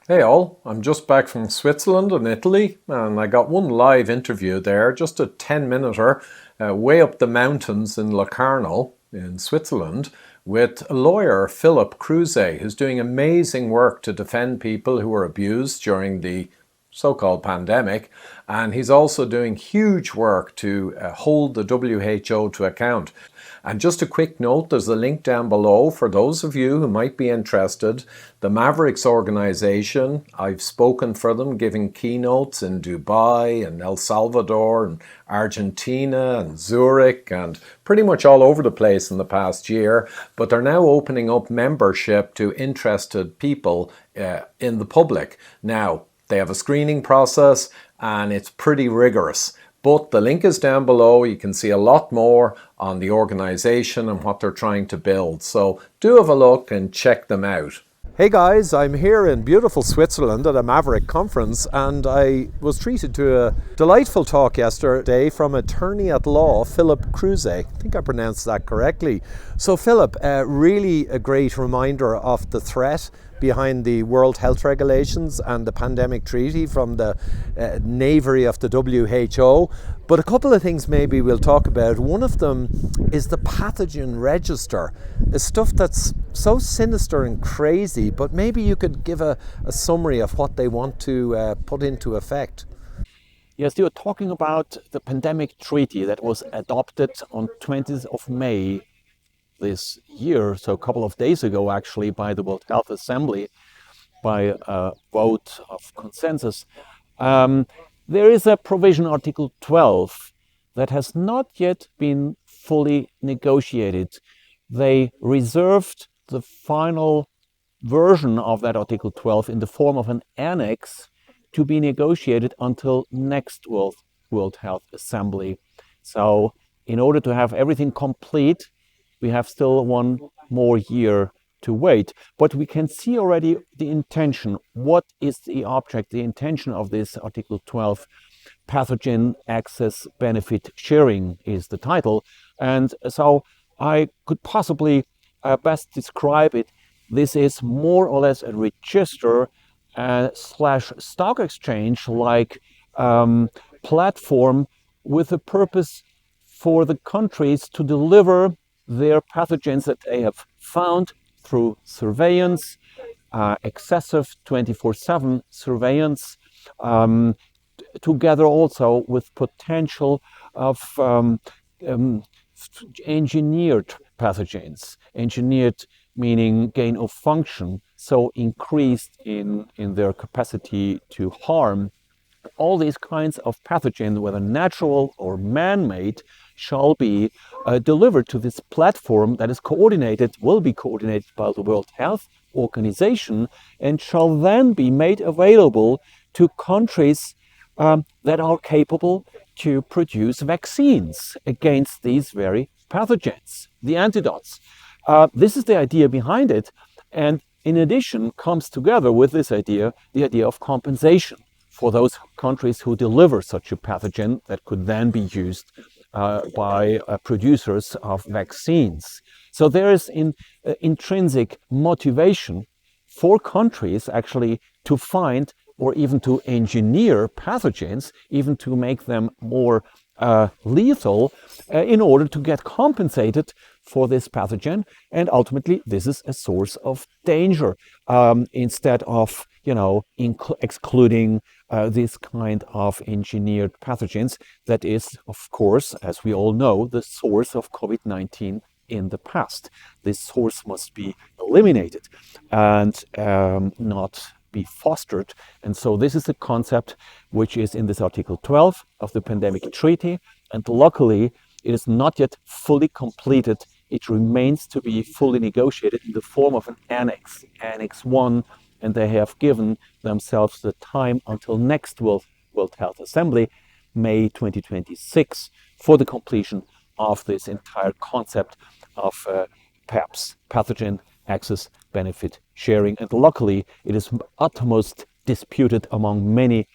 Hey all, I'm just back from Switzerland and Italy, and I got one live interview there, just a 10-minuter, way up the mountains in Locarno in Switzerland, with lawyer Philip Kruse, who's doing amazing work to defend people who were abused during the so-called pandemic, and he's also doing huge work to hold the WHO to account. And just a quick note, there's a link down below for those of you who might be interested. The Mavericks organization, I've spoken for them, giving keynotes in Dubai and El Salvador and Argentina and Zurich and pretty much all over the place in the past year. But they're now opening up membership to interested people in the public. Now, they have a screening process and it's pretty rigorous. But the link is down below. You can see a lot more on the organization and what they're trying to build. So do have a look and check them out. Hey guys, I'm here in beautiful Switzerland at a Maverick conference, and I was treated to a delightful talk yesterday from attorney at law Philip Kruse. I think I pronounced that correctly. So Philip, really a great reminder of the threat behind the World Health Regulations and the pandemic treaty from the knavery of the WHO. But a couple of things maybe we'll talk about. One of them is the pathogen register. It's stuff that's so sinister and crazy, but maybe you could give a summary of what they want to put into effect. Yes, you're talking about the pandemic treaty that was adopted on 20th of May this year, so a couple of days ago actually, by the World Health Assembly, by a vote of consensus. There is a provision, Article 12, that has not yet been fully negotiated. They reserved the final version of that Article 12 in the form of an annex to be negotiated until next World Health Assembly. So in order to have everything complete, we have still one more year to wait. But we can see already the intention. What is the object, the intention of this Article 12? Pathogen access benefit sharing is the title. And so I could possibly best describe it. This is more or less a register slash stock exchange like platform with a purpose for the countries to deliver their pathogens that they have found through surveillance, excessive 24/7 surveillance, together also with potential of engineered pathogens. Engineered meaning gain of function, so increased in their capacity to harm. All these kinds of pathogens, whether natural or man-made, shall be delivered to this platform that is will be coordinated by the World Health Organization, and shall then be made available to countries that are capable to produce vaccines against these very pathogens, the antidotes. This is the idea behind it, and in addition comes together with this idea the idea of compensation for those countries who deliver such a pathogen that could then be used by producers of vaccines. So there is intrinsic motivation for countries actually to find or even to engineer pathogens, even to make them more lethal in order to get compensated for this pathogen. And ultimately, this is a source of danger instead of, excluding this kind of engineered pathogens that is, of course, as we all know, the source of COVID-19 in the past. This source must be eliminated and not be fostered. And so this is a concept which is in this Article 12 of the Pandemic Treaty. And luckily, it is not yet fully completed. It remains to be fully negotiated in the form of an annex, Annex 1, and they have given themselves the time until next World Health Assembly, May 2026, for the completion of this entire concept of PABS, pathogen access benefit sharing. And luckily, it is utmost disputed among many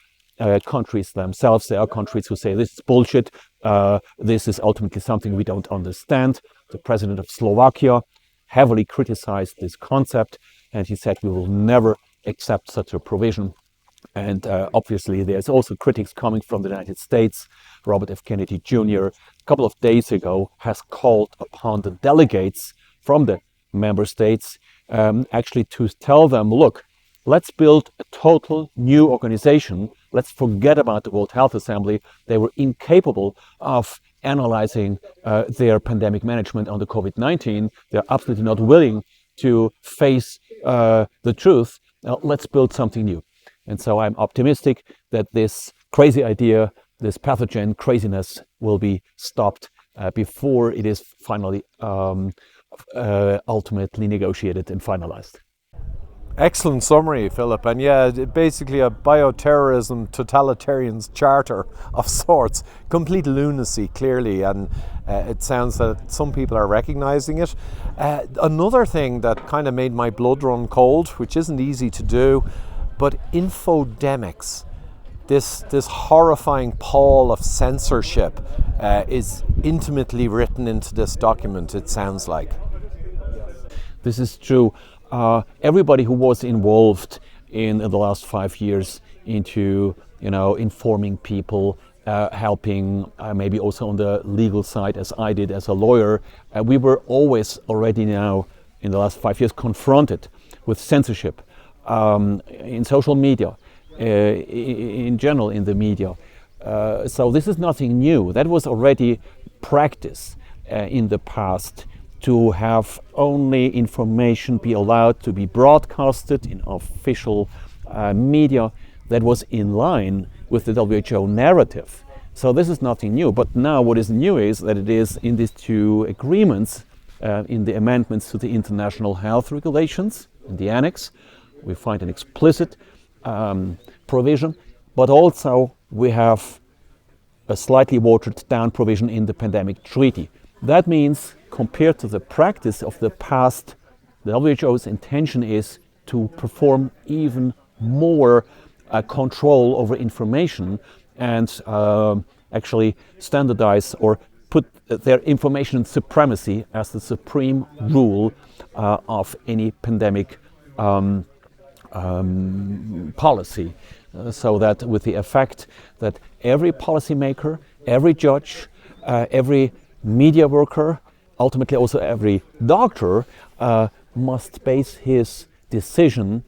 countries themselves. There are countries who say this is bullshit. This is ultimately something we don't understand. The president of Slovakia heavily criticized this concept, and he said we will never accept such a provision. And obviously, there's also critics coming from the United States. Robert F. Kennedy Jr. a couple of days ago has called upon the delegates from the member states actually to tell them, look, let's build a total new organization. Let's forget about the World Health Assembly. They were incapable of analyzing their pandemic management on the COVID-19. They're absolutely not willing to face the truth. Let's build something new. And so I'm optimistic that this crazy idea, this pathogen craziness, will be stopped before it is finally ultimately negotiated and finalized. Excellent summary, Philip. And yeah, basically a bioterrorism totalitarian's charter of sorts. Complete lunacy, clearly, and it sounds that some people are recognizing it. Another thing that kind of made my blood run cold, which isn't easy to do, but infodemics, this horrifying pall of censorship is intimately written into this document, it sounds like. This is true. Everybody who was involved in the last 5 years into, informing people, helping, maybe also on the legal side, as I did as a lawyer, we were always already now in the last 5 years confronted with censorship in social media, in general in the media. So this is nothing new. That was already practice in the past, to have only information be allowed to be broadcasted in official media that was in line with the WHO narrative. So this is nothing new. But now what is new is that it is in these two agreements, in the amendments to the international health regulations, in the annex, we find an explicit provision, but also we have a slightly watered down provision in the pandemic treaty. That means, compared to the practice of the past, the WHO's intention is to perform even more control over information and actually standardize or put their information supremacy as the supreme rule of any pandemic policy. So that with the effect that every policymaker, every judge, every media worker, ultimately also every doctor must base his decision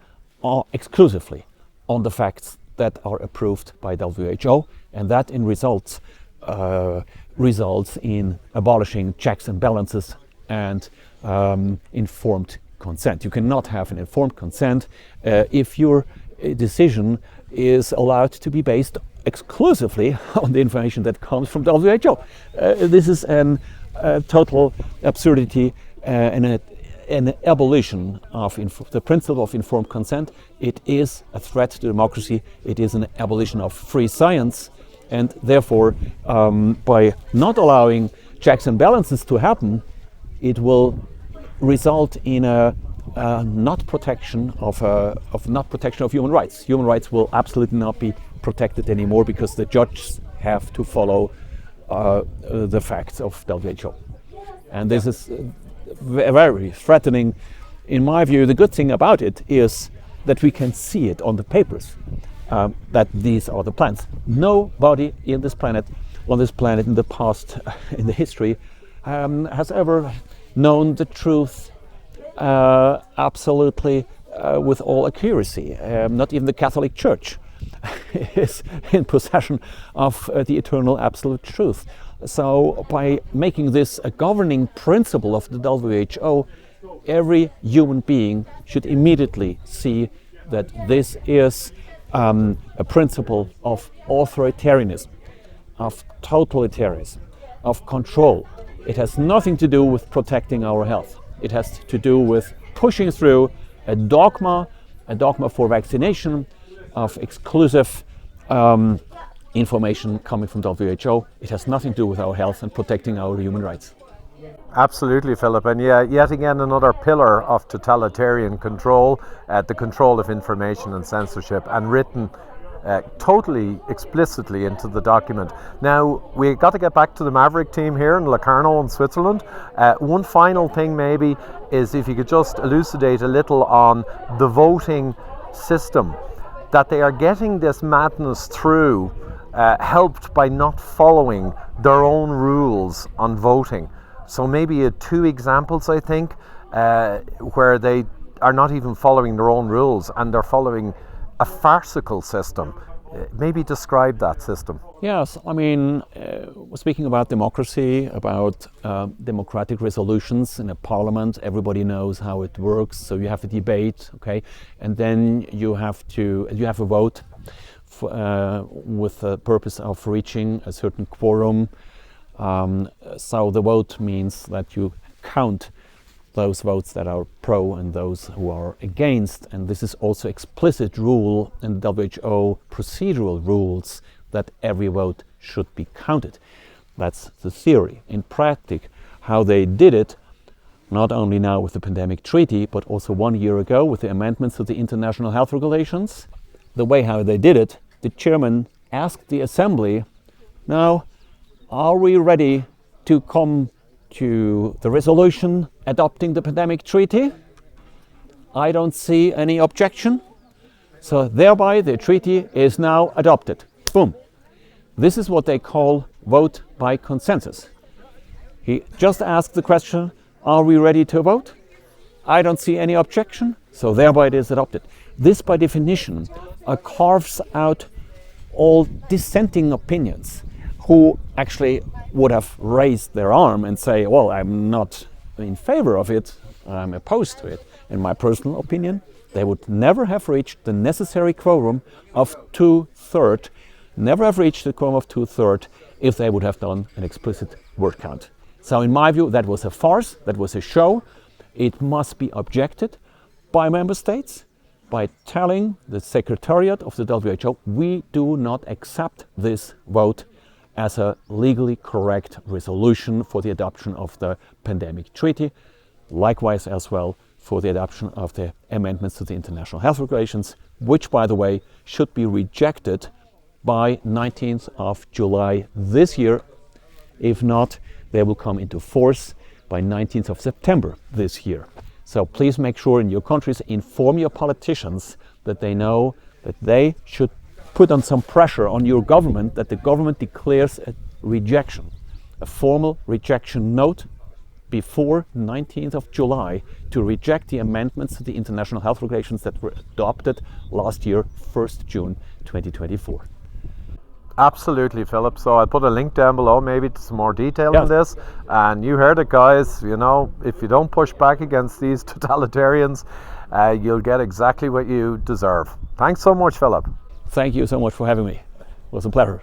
exclusively on the facts that are approved by WHO, and that in results in abolishing checks and balances and informed consent. You cannot have an informed consent if your decision is allowed to be based exclusively on the information that comes from WHO. This is a total absurdity and an abolition of the principle of informed consent. It is a threat to democracy. It is an abolition of free science, and therefore, by not allowing checks and balances to happen, it will result in a not protection of human rights. Human rights will absolutely not be protected anymore because the judges have to follow the facts of WHO, and this is very threatening. In my view, the good thing about it is that we can see it on the papers that these are the plans. Nobody on this planet in the past, in the history, has ever known the truth absolutely with all accuracy. Not even the Catholic Church is in possession of the eternal absolute truth. So by making this a governing principle of the WHO, every human being should immediately see that this is a principle of authoritarianism, of totalitarianism, of control. It has nothing to do with protecting our health. It has to do with pushing through a dogma for vaccination, of exclusive information coming from WHO. It has nothing to do with our health and protecting our human rights. Absolutely, Philip. And yeah, yet again, another pillar of totalitarian control, the control of information and censorship, and written totally explicitly into the document. Now, we got to get back to the Maverick team here in Locarno in Switzerland. One final thing maybe is if you could just elucidate a little on the voting system, that they are getting this madness through, helped by not following their own rules on voting. So maybe 2 examples, I think, where they are not even following their own rules and they're following a farcical system. Maybe describe that system. Yes, I mean, speaking about democracy, about democratic resolutions in a parliament, everybody knows how it works. So you have a debate, okay, and then you have a vote with the purpose of reaching a certain quorum. So the vote means that you count those votes that are pro and those who are against. And this is also explicit rule in WHO procedural rules that every vote should be counted. That's the theory. In practice, how they did it, not only now with the pandemic treaty, but also 1 year ago with the amendments to the international health regulations, the way how they did it, the chairman asked the assembly, now, are we ready to come to the resolution adopting the pandemic treaty? I don't see any objection. So thereby the treaty is now adopted. Boom. This is what they call vote by consensus. He just asked the question, are we ready to vote? I don't see any objection. So thereby it is adopted. This by definition carves out all dissenting opinions, who actually would have raised their arm and say, well, I'm not in favor of it, I'm opposed to it. In my personal opinion, they would never have reached the necessary quorum of 2/3, never have reached the quorum of 2/3 if they would have done an explicit word count. So in my view, that was a farce, that was a show. It must be objected by member states by telling the Secretariat of the WHO, we do not accept this vote as a legally correct resolution for the adoption of the pandemic treaty, likewise as well for the adoption of the amendments to the international health regulations, which, by the way, should be rejected by 19th of July this year. If not, they will come into force by 19th of September this year. So please make sure in your countries, inform your politicians that they know that they should put on some pressure on your government, that the government declares a rejection, a formal rejection note before 19th of July to reject the amendments to the international health regulations that were adopted last year, 1st June 2024. Absolutely, Philip. So I'll put a link down below, maybe to some more detail on this. And you heard it, guys. You know, if you don't push back against these totalitarians, you'll get exactly what you deserve. Thanks so much, Philip. Thank you so much for having me. It was a pleasure.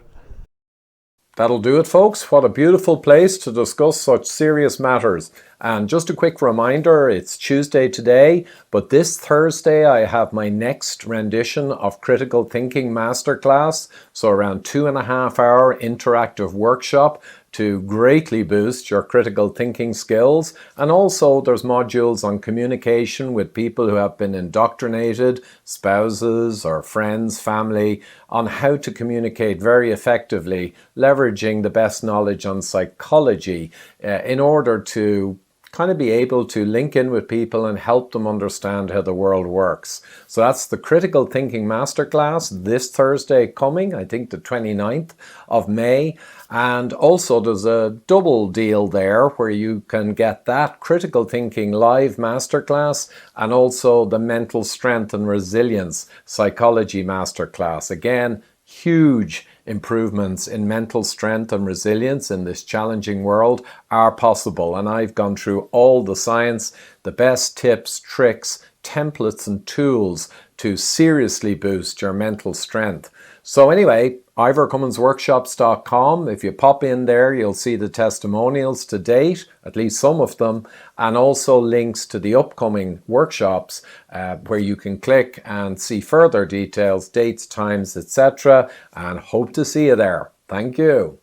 That'll do it, folks. What a beautiful place to discuss such serious matters. And just a quick reminder, it's Tuesday today, but this Thursday I have my next rendition of Critical Thinking Masterclass. So around 2.5 hour interactive workshop to greatly boost your critical thinking skills. And also there's modules on communication with people who have been indoctrinated, spouses or friends, family, on how to communicate very effectively, leveraging the best knowledge on psychology in order to kind of be able to link in with people and help them understand how the world works. So that's the Critical Thinking Masterclass this Thursday coming, I think the 29th of May. And also there's a double deal there where you can get that Critical Thinking Live Masterclass and also the Mental Strength and Resilience Psychology Masterclass. Again, huge improvements in mental strength and resilience in this challenging world are possible. And I've gone through all the science, the best tips, tricks, templates and tools to seriously boost your mental strength. So anyway, ivorcumminsworkshops.com. If you pop in there, you'll see the testimonials to date, at least some of them, and also links to the upcoming workshops where you can click and see further details, dates, times, etc. And hope to see you there. Thank you.